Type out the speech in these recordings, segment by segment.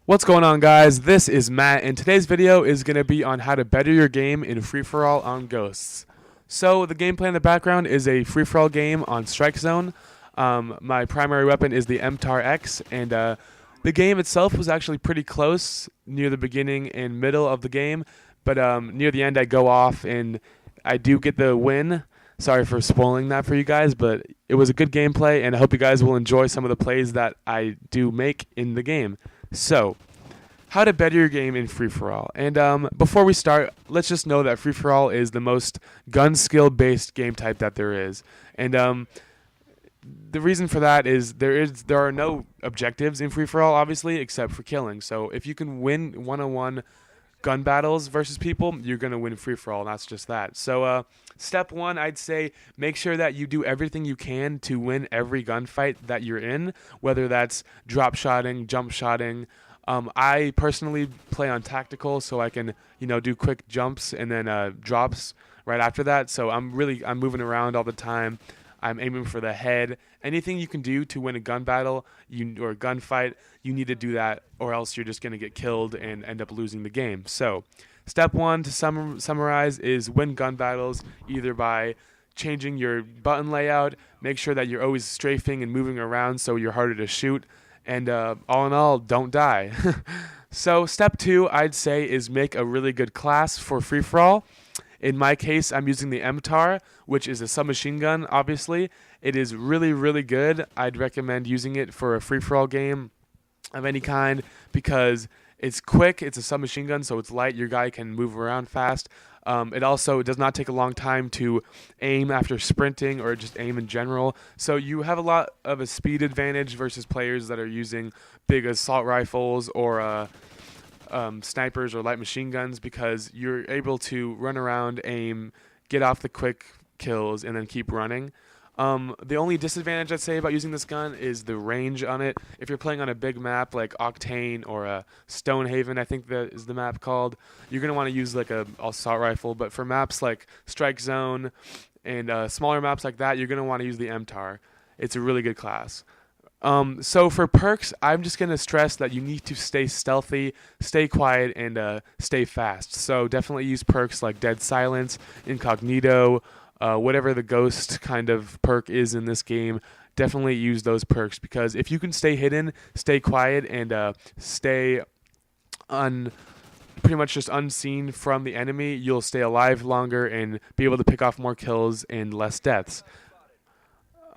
What's going on, guys? This is Matt, and today's video is going to be on how to better your game in free-for-all on Ghosts. So the gameplay in the background is a free-for-all game on Strike Zone. My primary weapon is the MTAR X, and the game itself was actually pretty close near the beginning and middle of the game, but near the end I go off and I do get the win. Sorry for spoiling that for you guys, but it was a good gameplay, and I hope you guys will enjoy some of the plays that I do make in the game. So, how to better your game in free-for-all. And before we start, let's just know that free-for-all is the most gun skill-based game type that there is. And the reason for that is there are no objectives in free-for-all, obviously, except for killing. So if you can win one-on-one gun battles versus people, you're going to win free-for-all, and that's just that. So step one, I'd say make sure that you do everything you can to win every gunfight that you're in, whether that's drop shotting, jump shotting. I personally play on tactical, so I can do quick jumps and then drops right after that. So I'm moving around all the time. I'm aiming for the head. Anything you can do to win a gun battle or a gunfight, you need to do that, or else you're just going to get killed and end up losing the game. So step one, to summarize, is win gun battles either by changing your button layout, make sure that you're always strafing and moving around so you're harder to shoot, and all in all, don't die. So step two, I'd say, is make a really good class for free-for-all. In my case, I'm using the MTAR, which is a submachine gun, obviously. It is really, really good. I'd recommend using it for a free-for-all game of any kind because it's quick, it's a submachine gun, so it's light, your guy can move around fast. It also does not take a long time to aim after sprinting or just aim in general. So you have a lot of a speed advantage versus players that are using big assault rifles or snipers or light machine guns, because you're able to run around, aim, get off the quick kills, and then keep running. The only disadvantage I'd say about using this gun is the range on it. If you're playing on a big map like Octane or Stonehaven, I think that is the map called, you're going to want to use like a assault rifle. But for maps like Strike Zone and smaller maps like that, you're going to want to use the MTAR. It's a really good class. So for perks, I'm just going to stress that you need to stay stealthy, stay quiet, and stay fast. So definitely use perks like Dead Silence, Incognito, whatever the ghost kind of perk is in this game. Definitely use those perks, because if you can stay hidden, stay quiet, and stay pretty much just unseen from the enemy, you'll stay alive longer and be able to pick off more kills and less deaths.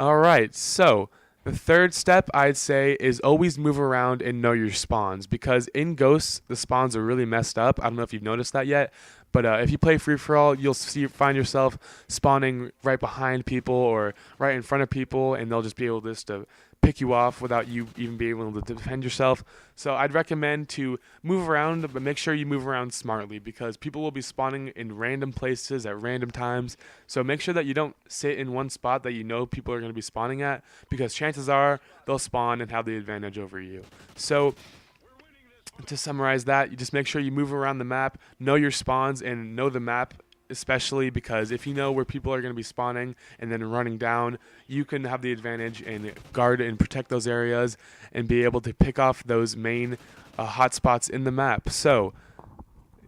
Alright, so the third step, I'd say, is always move around and know your spawns, because in Ghosts, the spawns are really messed up. I don't know if you've noticed that yet, but if you play free-for-all, you'll find yourself spawning right behind people or right in front of people, and they'll just be able to pick you off without you even being able to defend yourself. So I'd recommend to move around, but make sure you move around smartly, because people will be spawning in random places at random times. So make sure that you don't sit in one spot that you know people are going to be spawning at, because chances are they'll spawn and have the advantage over you. So to summarize that, you just make sure you move around the map, know your spawns, and know the map, especially because if you know where people are going to be spawning and then running down, you can have the advantage and guard and protect those areas and be able to pick off those main hotspots in the map. So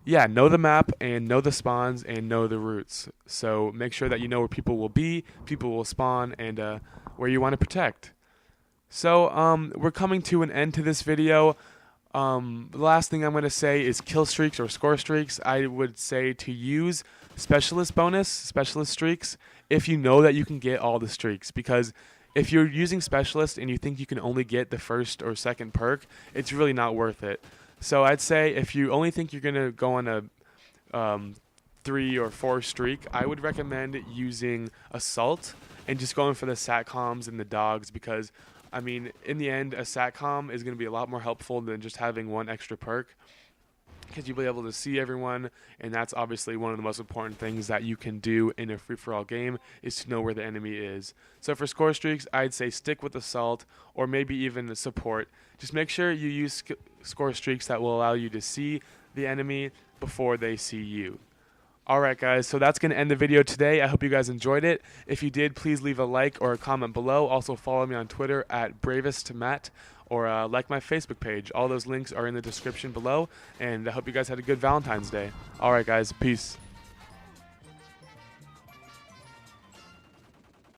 yeah, know the map and know the spawns and know the routes. So make sure that you know where people will be, people will spawn, and where you want to protect. So we're coming to an end to this video. The last thing I'm going to say is kill streaks or score streaks. I would say to use specialist streaks, if you know that you can get all the streaks, because if you're using specialist and you think you can only get the first or second perk, it's really not worth it. So I'd say if you only think you're going to go on a 3 or 4 streak, I would recommend using assault and just going for the satcoms and the dogs, because I mean, in the end, a SATCOM is going to be a lot more helpful than just having one extra perk, because you'll be able to see everyone, and that's obviously one of the most important things that you can do in a free-for-all game, is to know where the enemy is. So for score streaks, I'd say stick with Assault, or maybe even Support. Just make sure you use score streaks that will allow you to see the enemy before they see you. Alright guys, so that's going to end the video today. I hope you guys enjoyed it. If you did, please leave a like or a comment below. Also follow me on Twitter at bravestmatt, or like my Facebook page. All those links are in the description below, and I hope you guys had a good Valentine's Day. All right, guys, peace.